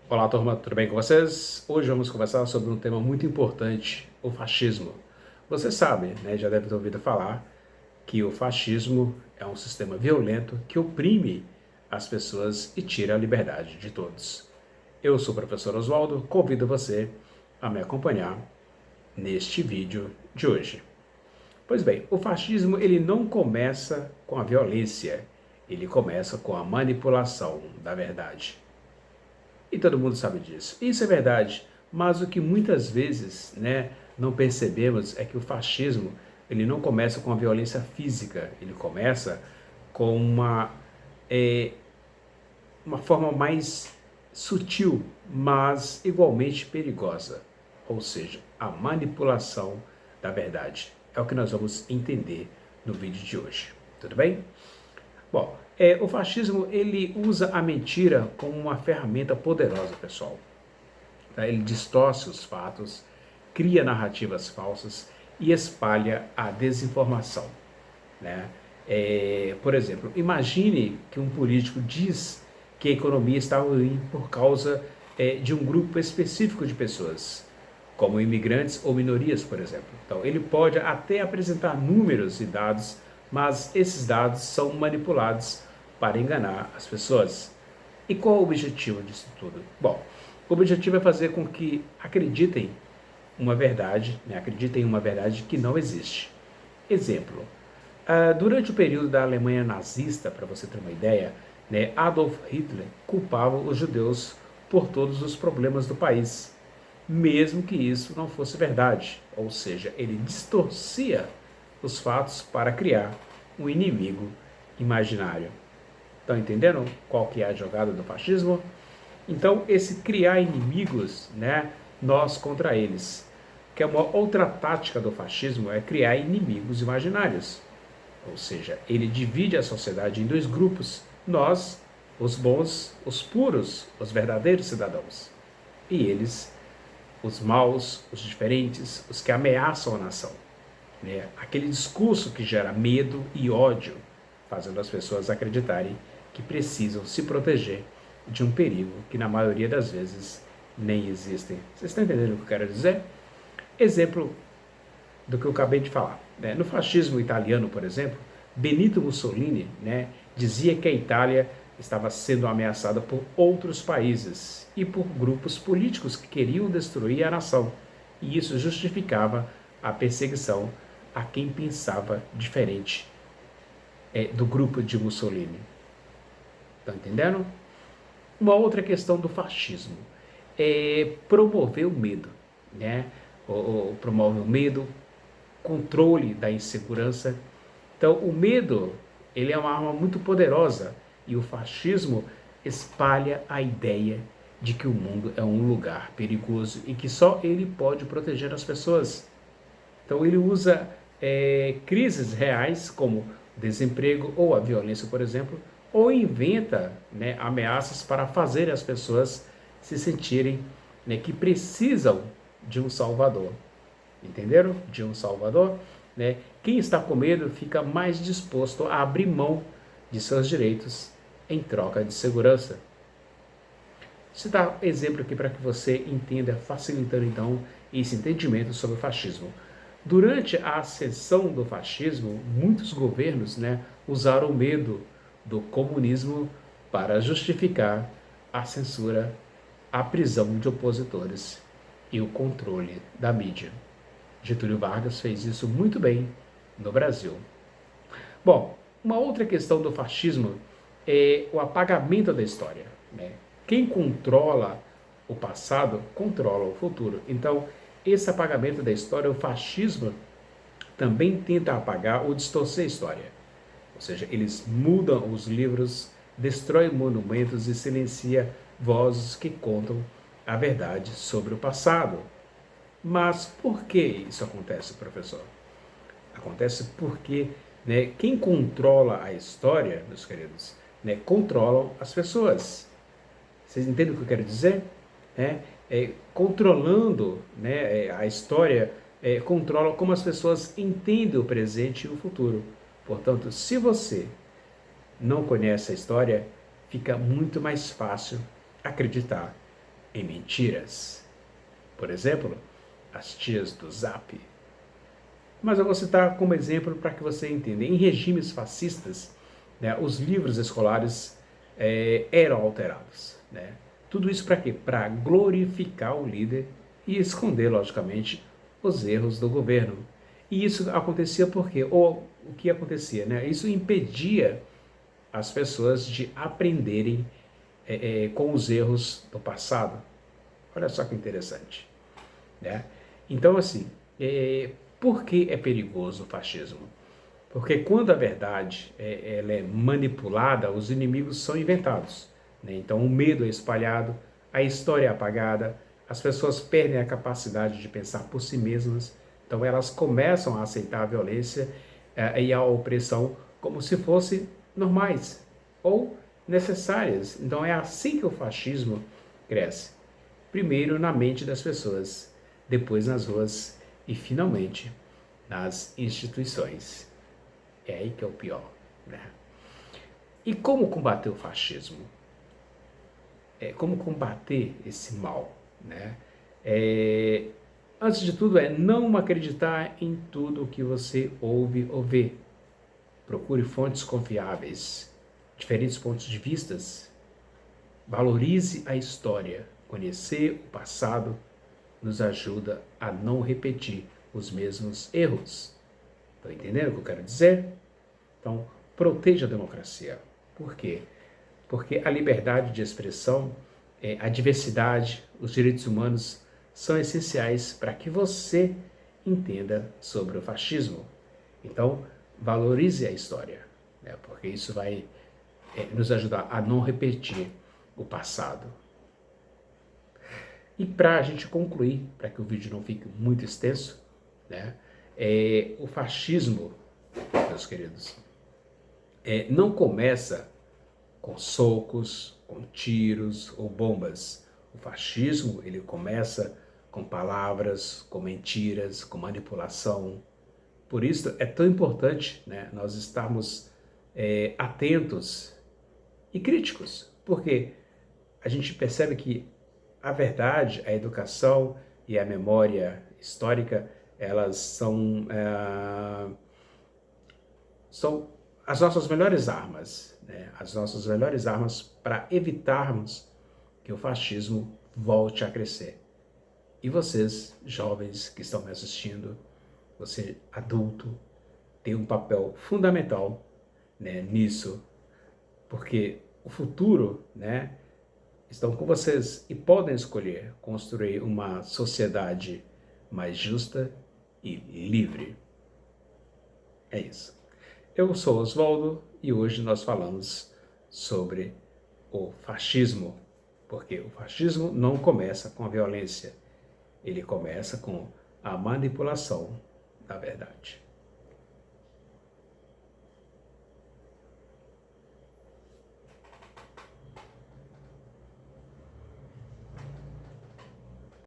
Olá, turma, tudo bem com vocês? Hoje vamos conversar sobre um tema muito importante, o fascismo. Você sabe, né, já deve ter ouvido falar que o fascismo é um sistema violento que oprime as pessoas e tira a liberdade de todos. Eu sou o professor Oswaldo, convido você a me acompanhar neste vídeo de hoje. Pois bem, o fascismo ele não começa com a violência, ele começa com a manipulação da verdade. E todo mundo sabe disso. Isso é verdade, mas o que muitas vezes, né, não percebemos é que o fascismo ele não começa com a violência física, ele começa com é, uma forma mais sutil, mas igualmente perigosa, ou seja, a manipulação da verdade. É o que nós vamos entender no vídeo de hoje. Tudo bem? Bom, o fascismo ele usa a mentira como uma ferramenta poderosa, pessoal. Tá? Ele distorce os fatos, cria narrativas falsas e espalha a desinformação. Né? Por exemplo, imagine que um político diz que a economia está ruim por causa de um grupo específico de pessoas, como imigrantes ou minorias, por exemplo. Então, ele pode até apresentar números e dados, mas esses dados são manipulados para enganar as pessoas. E qual é o objetivo disso tudo? Bom, o objetivo é fazer com que acreditem uma verdade, né? Acreditem em uma verdade que não existe. Exemplo, durante o período da Alemanha nazista, para você ter uma ideia, né, Adolf Hitler culpava os judeus por todos os problemas do país, mesmo que isso não fosse verdade, ou seja, ele distorcia os fatos para criar um inimigo imaginário. Estão entendendo qual que é a jogada do fascismo? Então, esse criar inimigos, né, nós contra eles, que é uma outra tática do fascismo, é criar inimigos imaginários. Ou seja, ele divide a sociedade em dois grupos, nós, os bons, os puros, os verdadeiros cidadãos, e eles, os maus, os diferentes, os que ameaçam a nação. Né? Aquele discurso que gera medo e ódio, fazendo as pessoas acreditarem que precisam se proteger de um perigo que na maioria das vezes nem existem. Vocês estão entendendo o que eu quero dizer? Exemplo do que eu acabei de falar. Né? No fascismo italiano, por exemplo, Benito Mussolini, né, dizia que a Itália estava sendo ameaçada por outros países e por grupos políticos que queriam destruir a nação. E isso justificava a perseguição a quem pensava diferente do grupo de Mussolini. Estão entendendo? Uma outra questão do fascismo é promover o medo, né? Promove o medo, controle da insegurança. Então, o medo, ele é uma arma muito poderosa e o fascismo espalha a ideia de que o mundo é um lugar perigoso e que só ele pode proteger as pessoas. Então, ele usa crises reais, como desemprego ou a violência, por exemplo, ou inventa, né, ameaças para fazer as pessoas se sentirem, né, que precisam de um salvador. Entenderam? De um salvador. Né? Quem está com medo fica mais disposto a abrir mão de seus direitos em troca de segurança. Vou citar exemplo aqui para que você entenda, facilitando então esse entendimento sobre o fascismo. Durante a ascensão do fascismo, muitos governos, né, usaram o medo do comunismo para justificar a censura, a prisão de opositores e o controle da mídia. Getúlio Vargas fez isso muito bem no Brasil. Bom, uma outra questão do fascismo é o apagamento da história. Né? Quem controla o passado, controla o futuro. Então, esse apagamento da história, o fascismo também tenta apagar ou distorcer a história. Ou seja, eles mudam os livros, destroem monumentos e silenciam vozes que contam a verdade sobre o passado. Mas por que isso acontece, professor? Acontece porque, né, quem controla a história, meus queridos, né, controlam as pessoas. Vocês entendem o que eu quero dizer? Controlando, né, a história, controla como as pessoas entendem o presente e o futuro. Portanto, se você não conhece a história, fica muito mais fácil acreditar em mentiras. Por exemplo, as tias do Zap. Mas eu vou citar como exemplo para que você entenda. Em regimes fascistas, né, os livros escolares eram alterados. Né? Tudo isso para quê? Para glorificar o líder e esconder, logicamente, os erros do governo. E isso acontecia por quê? Ou o que acontecia? Né? Isso impedia as pessoas de aprenderem com os erros do passado. Olha só que interessante. Né? Então, assim, por que é perigoso o fascismo? Porque quando a verdade ela é manipulada, os inimigos são inventados. Né? Então, o medo é espalhado, a história é apagada, as pessoas perdem a capacidade de pensar por si mesmas, então elas começam a aceitar a violência e a opressão como se fossem normais ou necessárias. Então, é assim que o fascismo cresce. Primeiro na mente das pessoas, depois nas ruas e finalmente nas instituições. É aí que é o pior. Né? E como combater o fascismo? Como combater esse mal? Né? Antes de tudo, não acreditar em tudo o que você ouve ou vê. Procure fontes confiáveis, diferentes pontos de vistas. Valorize a história. Conhecer o passado nos ajuda a não repetir os mesmos erros. Estão entendendo o que eu quero dizer? Então, proteja a democracia. Por quê? Porque a liberdade de expressão, a diversidade, os direitos humanos são essenciais para que você entenda sobre o fascismo. Então, valorize a história, né? Porque isso vai nos ajudar a não repetir o passado. E para a gente concluir, para que o vídeo não fique muito extenso, né? O fascismo, meus queridos, não começa com socos, com tiros ou bombas. O fascismo, ele começa com palavras, com mentiras, com manipulação. Por isso é tão importante, né, nós estarmos atentos e críticos, porque a gente percebe que a verdade, a educação e a memória histórica, elas são as nossas melhores armas, né? As nossas melhores armas para evitarmos que o fascismo volte a crescer. E vocês, jovens que estão me assistindo, você adulto, tem um papel fundamental, né, nisso, porque o futuro, né, estão com vocês e podem escolher construir uma sociedade mais justa e livre. É isso. Eu sou Oswaldo e hoje nós falamos sobre o fascismo, porque o fascismo não começa com a violência, ele começa com a manipulação da verdade.